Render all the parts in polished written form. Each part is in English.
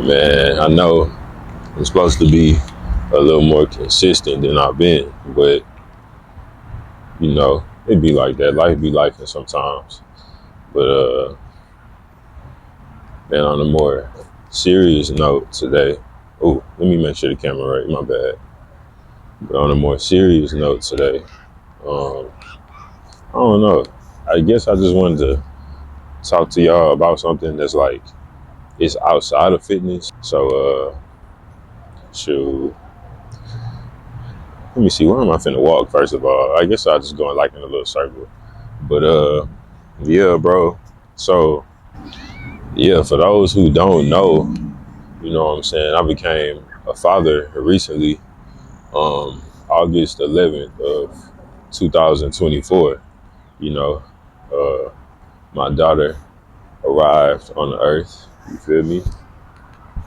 Man, I know I'm supposed to be a little more consistent than I've been, but it be like that. Life be life sometimes. But man, on a more serious note today. Oh, let me make sure the camera right. My bad. But on a more serious note today, um, I don't know. I guess I just wanted to talk to y'all about something that's like it's outside of fitness. So shoot. Let me see, where am I finna walk first of all? I guess I'll just go like in a little circle. But yeah, bro. So yeah, for those who don't know, you know what I'm saying, I became a father recently, August 11th of 2024. You know, uh my daughter arrived on the earth. You feel me?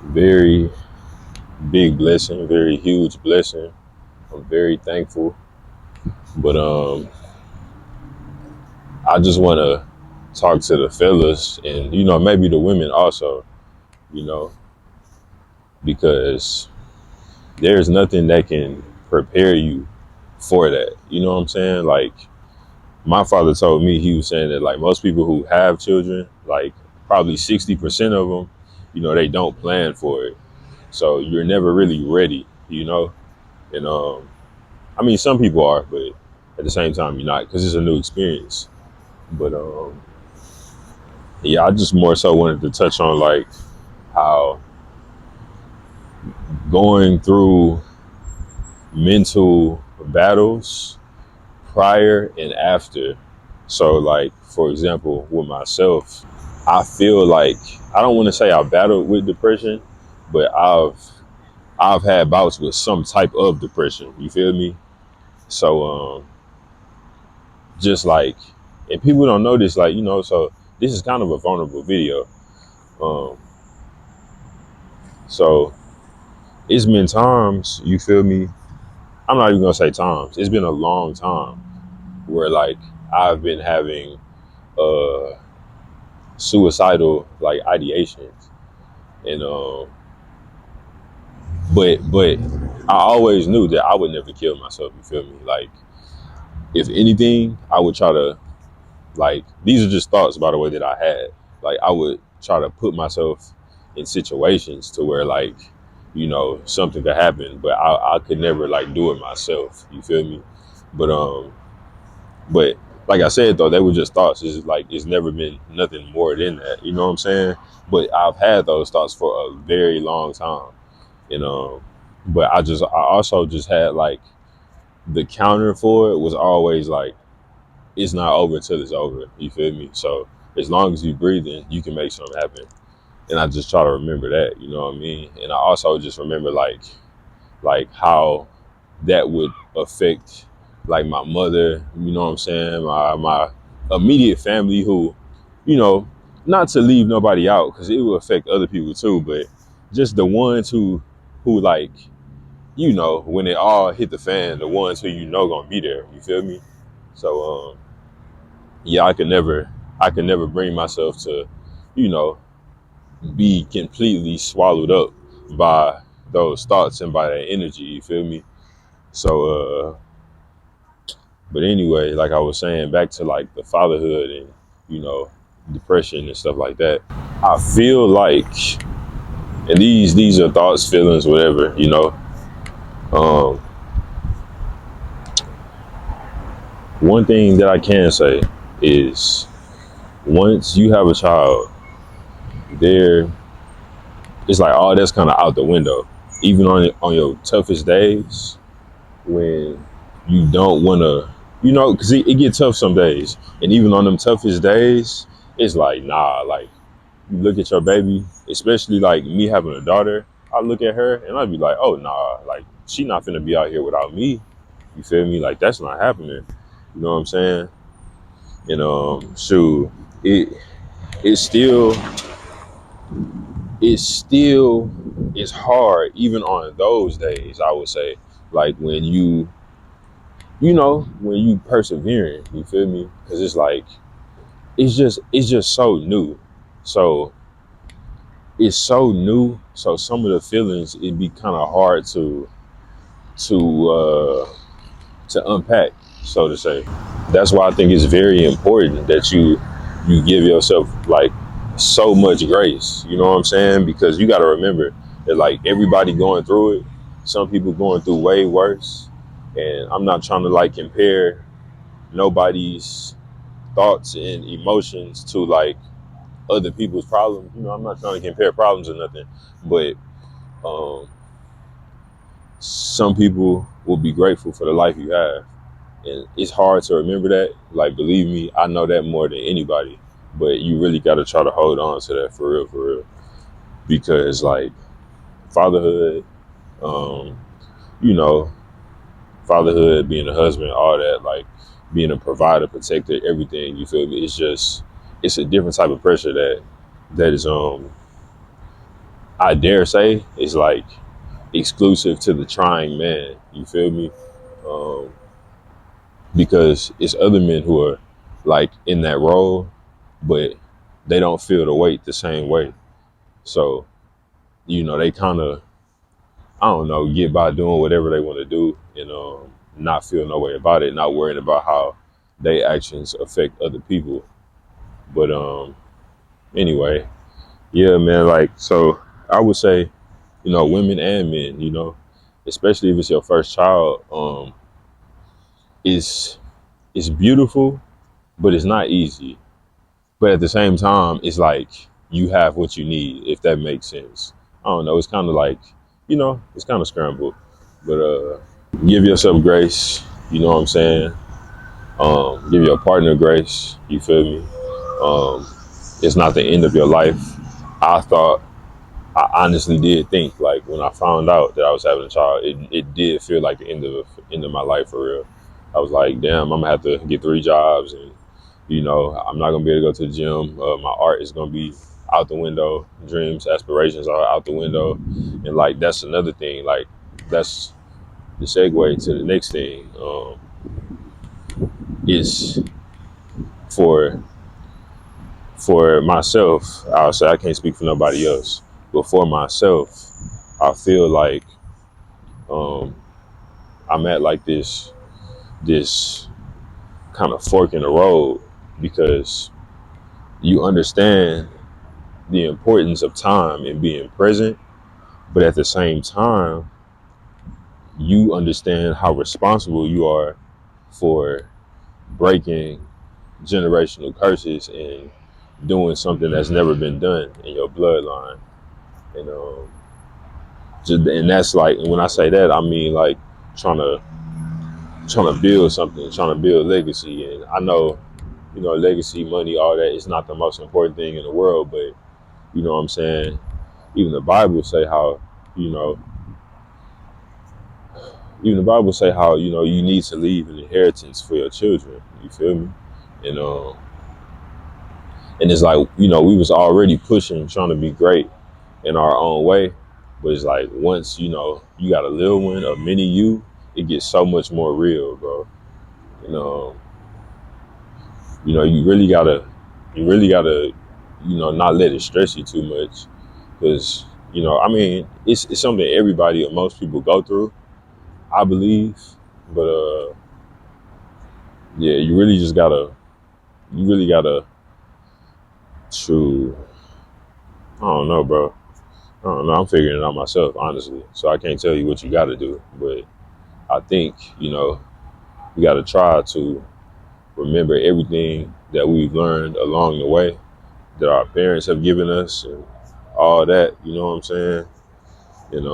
Very big blessing, very huge blessing. I'm very thankful. But I just wanna talk to the fellas and maybe the women also, you know, because there's nothing that can prepare you for that. You know what I'm saying? Like my father told me, he was saying that like most people who have children, like probably 60% of them, they don't plan for it. So you're never really ready, And I mean, some people are, but at the same time, you're not, because it's a new experience. But yeah, I just more so wanted to touch on like how going through mental battles prior and after. So like, for example, with myself, I feel like, I don't want to say I battled with depression, but I've had bouts with some type of depression. You feel me? So just like, and people don't know this, like, so this is kind of a vulnerable video. Um so it's been times, you feel me? I'm not even gonna say times. It's been a long time where like I've been having uh suicidal like ideations, and but I always knew that I would never kill myself. You feel me? Like if anything, I would try to, like, these are just thoughts, by the way, that I had. Like I would try to put myself in situations to where like something could happen, but I could never like do it myself. You feel me? But but like I said though, they were just thoughts. It's like it's never been nothing more than that. You know what I'm saying? But I've had those thoughts for a very long time. You know, but I also just had like the counter for it was always like, it's not over till it's over. You feel me? So as long as you breathing, you can make something happen. And I just try to remember that, you know what I mean? And I also just remember like how that would affect like my mother, you know what I'm saying? My immediate family who, you know, not to leave nobody out because it will affect other people too, but just the ones who like, when it all hit the fan, the ones who gonna be there. You feel me? So yeah, I could never bring myself to, you know, be completely swallowed up by those thoughts and by that energy. You feel me? So but anyway, like I was saying, back to like the fatherhood and you know depression and stuff like that. I feel like, and these are thoughts, feelings, whatever. Um, one thing that I can say is once you have a child, there it's like all that's kind of out the window. Even on your toughest days, when you don't want to, because it get tough some days, and even on them toughest days, it's like nah. Like you look at your baby, especially like me having a daughter. I look at her and I'd be like, oh nah, like she not finna be out here without me. You feel me? Like that's not happening. You know what I'm saying? And shoot, it it still it's hard even on those days. I would say like when when you persevering. You feel me? Because it's like it's just so new. So it's so new. So some of the feelings it'd be kind of hard to to unpack, so to say. That's why I think it's very important that you give yourself like so much grace. You know what I'm saying? Because you got to remember that like everybody going through it. Some people going through way worse, and I'm not trying to like compare nobody's thoughts and emotions to like other people's problems. You know, I'm not trying to compare problems or nothing, but um, some people will be grateful for the life you have. And it's hard to remember that. Like, believe me, I know that more than anybody. But you really got to try to hold on to that for real. Because, like, fatherhood, um, you know, fatherhood, being a husband, all that, like, being a provider, protector, everything, you feel me? It's just, it's a different type of pressure that is, I dare say, is like exclusive to the trying man. You feel me? Um, because it's other men who are like in that role, but they don't feel the weight the same way. So, they kind of, I don't know, get by doing whatever they want to do and not feel no way about it, not worrying about how their actions affect other people. But anyway, yeah, man, like, so I would say, women and men, especially if it's your first child, is it's beautiful, but it's not easy. But at the same time, it's like you have what you need, if that makes sense. I don't know. It's kind of like, it's kind of scrambled. But give yourself grace. You know what I'm saying? Give your partner grace. You feel me? Um, it's not the end of your life. I thought, I honestly did think, like, when I found out that I was having a child, it did feel like the end of my life for real. I was like, damn, I'm gonna have to get 3 jobs, and I'm not gonna be able to go to the gym. My art is gonna be out the window. Dreams, aspirations are out the window, and like that's another thing. Like that's the segue to the next thing. Is for for myself. I'll say I can't speak for nobody else, but for myself, I feel like um, I'm at like this kind of fork in the road because you understand the importance of time and being present, but at the same time, you understand how responsible you are for breaking generational curses and doing something that's never been done in your bloodline. And and that's like, when I say that, I mean like trying to trying to build something, trying to build legacy. And I know, legacy, money, all that is not the most important thing in the world, but you know what I'm saying? Even the Bible say how, you know, even the Bible say how, you need to leave an inheritance for your children. You feel me? And and it's like, we was already pushing, trying to be great in our own way. But it's like once, you got a little one, a mini you, it gets so much more real, bro. And you really gotta, not let it stress you too much. Because, I mean, it's something everybody or most people go through, I believe. But yeah, you really gotta to, I don't know, bro. I don't know. I'm figuring it out myself, honestly. So I can't tell you what you gotta do. But I think, you gotta try to remember everything that we've learned along the way, that our parents have given us and all that, you know what I'm saying? And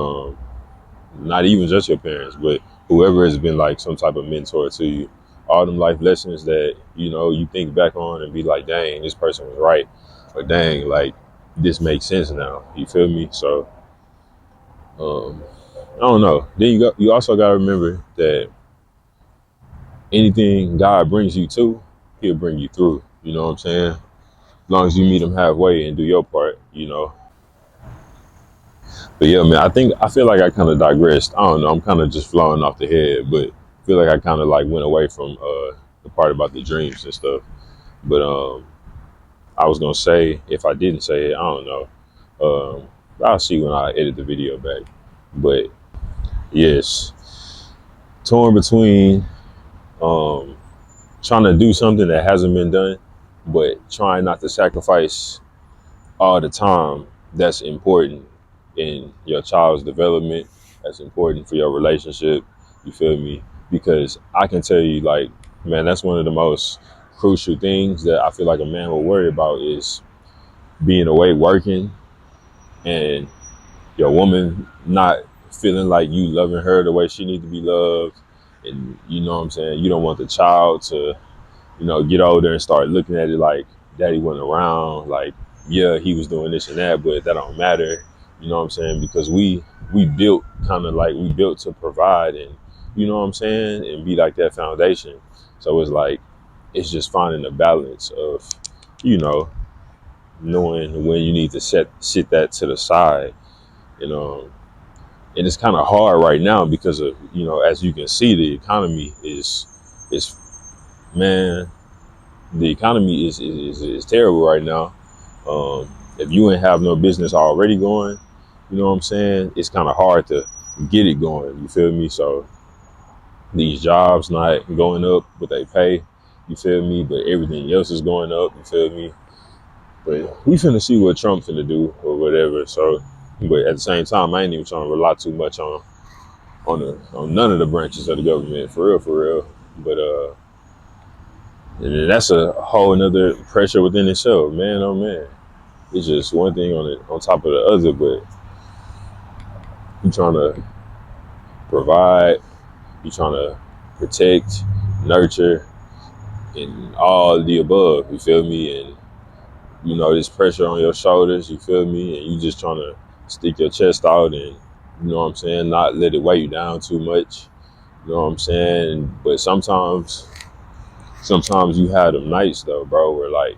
not even just your parents, but whoever has been like some type of mentor to you. All them life lessons that, you think back on and be like, dang, this person was right. Or dang, like this makes sense now. You feel me? So um I don't know. Then you also gotta remember that anything God brings you to, he'll bring you through. You know what I'm saying? As long as you meet him halfway and do your part. But yeah, man, I feel like I kind of digressed. I don't know. I'm kind of just flowing off the head, but I feel like I kind of like went away from the part about the dreams and stuff. But I was gonna say, if I didn't say it, I don't know. Um, I'll see when I edit the video back. But yes, torn between um, trying to do something that hasn't been done, but trying not to sacrifice all the time that's important in your child's development, that's important for your relationship. You feel me? Because I can tell you, like, man, that's one of the most crucial things that I feel like a man will worry about is being away working and your woman not feeling like you loving her the way she needs to be loved. And you know what I'm saying? You don't want the child to, get older and start looking at it like daddy wasn't around. Like, yeah, he was doing this and that, but that don't matter. You know what I'm saying? Because we built we built to provide and you know what I'm saying? And be like that foundation. So it's like, it's just finding the balance of, you know, knowing when you need to sit that to the side. You know, and it's kind of hard right now because of, as you can see, the economy is man, the economy is terrible right now. If you ain't have no business already going, you know what I'm saying, it's kind of hard to get it going. You feel me? So these jobs not going up, but they pay. You feel me? But everything else is going up. You feel me? But we finna see what Trump finna do or whatever. So, but at the same time, I ain't even trying to rely too much on none of the branches of the government, for real, for real. But and then that's a whole another pressure within itself, man. Oh man, it's just one thing on top of the other. But you trying to provide, you trying to protect, nurture, and all the above. You feel me? And this pressure on your shoulders. You feel me? And you just trying to stick your chest out and you know what I'm saying, not let it weigh you down too much. You know what I'm saying? But sometimes you have them nights though, bro, where like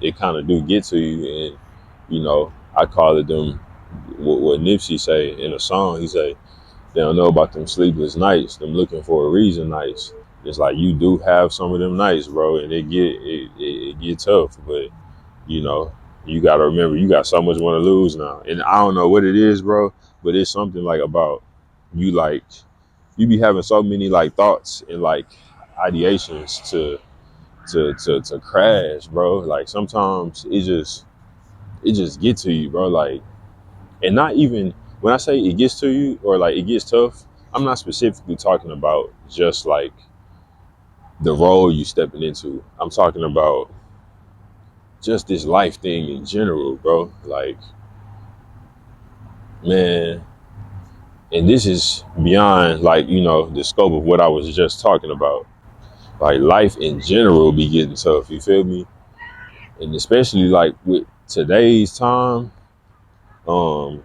it kind of do get to you, and I call it them. What Nipsey say in a song, he say they don't know about them sleepless nights, them looking for a reason nights. It's like you do have some of them nights, bro, and it get tough, but you got to remember you got so much want to lose now, and I don't know what it is, bro, but it's something like about you, like you be having so many like thoughts and like ideations to crash, bro. Like sometimes it just get to you, bro. Like, and not even when I say it gets to you or like it gets tough, I'm not specifically talking about just like the role you stepping into. I'm talking about just this life thing in general, bro. Like, man, and this is beyond like, the scope of what I was just talking about. Like life in general be getting tough, you feel me? And especially like with today's time, um,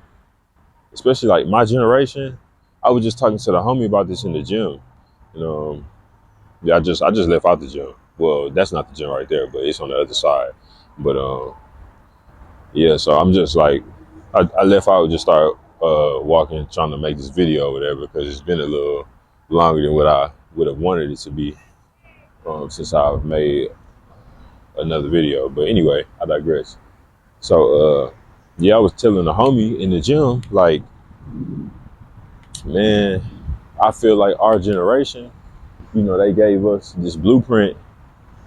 especially like my generation, I was just talking to the homie about this in the gym. You know, yeah, I just left out the gym. Well, that's not the gym right there, but it's on the other side. But yeah, so I'm just like, I left out, just start walking, trying to make this video or whatever, because it's been a little longer than what I would have wanted it to be since I've made another video. But anyway, I digress. So yeah, I was telling the homie in the gym, like, man, I feel like our generation, they gave us this blueprint,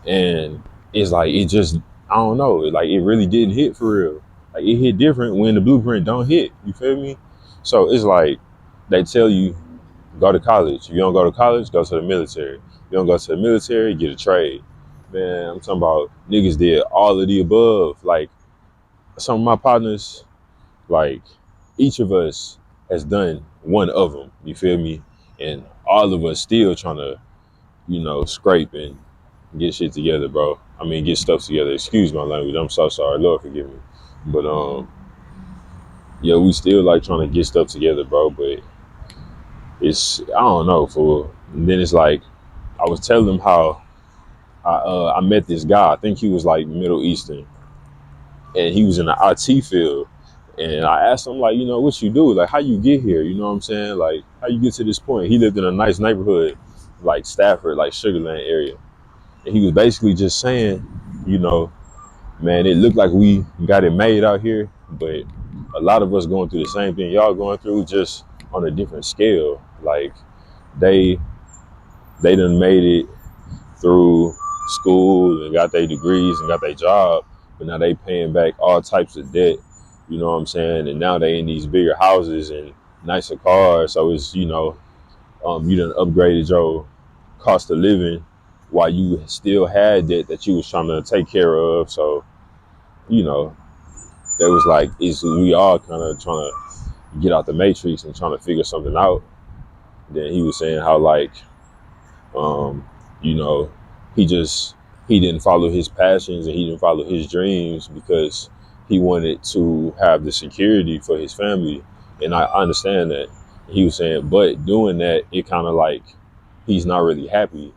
and it's like it just, I don't know, like it really didn't hit for real. Like it hit different when the blueprint don't hit. You feel me? So it's like they tell you go to college. If you don't go to college, go to the military. If you don't go to the military, get a trade. Man, I'm talking about niggas did all of the above. Like some of my partners, like each of us has done one of them. You feel me? And all of us still trying to, scrape and get shit together, bro. I mean, get stuff together. Excuse my language. I'm so sorry. Lord forgive me. But yeah, we still like trying to get stuff together, bro. But it's, I don't know, fool. And then it's like I was telling him how I met this guy. I think he was like Middle Eastern, and he was in the IT field. And I asked him, like, what you do? Like, how you get here? You know what I'm saying? Like, how you get to this point? He lived in a nice neighborhood, like Stafford, like Sugarland area. And he was basically just saying, man, it looked like we got it made out here, but a lot of us going through the same thing y'all going through, just on a different scale. Like they done made it through school and got their degrees and got their job, but now they paying back all types of debt. You know what I'm saying? And now they in these bigger houses and nicer cars. So it's, you done upgraded your cost of living while you still had that you was trying to take care of. So, that was like, we all kind of trying to get out the matrix and trying to figure something out. Then he was saying how like, you know, he didn't follow his passions and he didn't follow his dreams because he wanted to have the security for his family. And I understand that. He was saying, but doing that, it kind of like he's not really happy,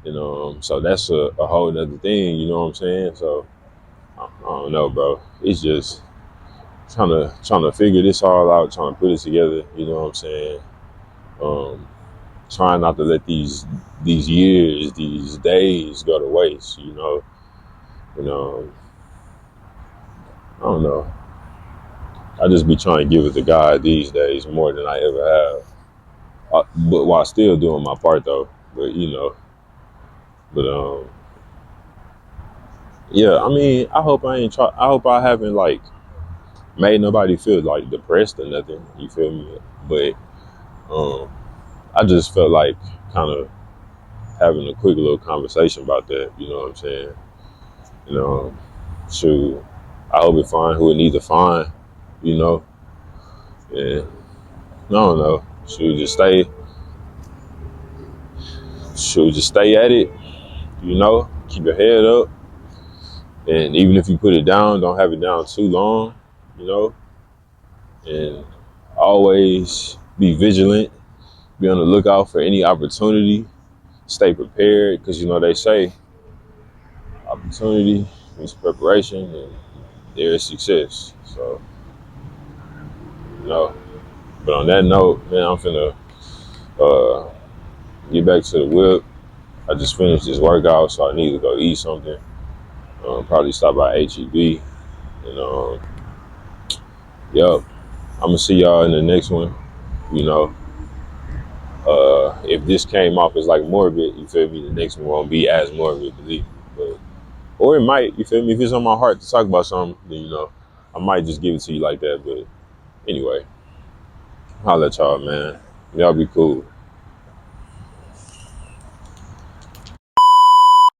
so that's a whole nother thing, you know what I'm saying? So I don't know, bro. It's just trying to figure this all out, trying to put it together, you know what I'm saying? Um, Trying not to let these years, these days go to waste, You know, I don't know. I just be trying to give it to God these days more than I ever have. But while still doing my part though. But but yeah, I mean, I hope I haven't like made nobody feel like depressed or nothing. You feel me? But I just felt like kind of having a quick little conversation about that. You know what I'm saying? You know, shoot, I hope it find who it needs to find. You know, and I don't know. Just stay at it. Keep your head up, and even if you put it down, don't have it down too long. You know, and always be vigilant. Be on the lookout for any opportunity. Stay prepared, because they say opportunity means preparation, and there is success. So, but on that note, man, I'm finna get back to the whip. I just finished this workout, so I need to go eat something. Probably stop by HEB. And yep, I'm gonna see y'all in the next one. You know, if this came off as like morbid, you feel me? The next one won't be as morbid, believe me. But or it might, you feel me? If it's on my heart to talk about something, then I might just give it to you like that. But anyway, holla at y'all, man. Y'all be cool.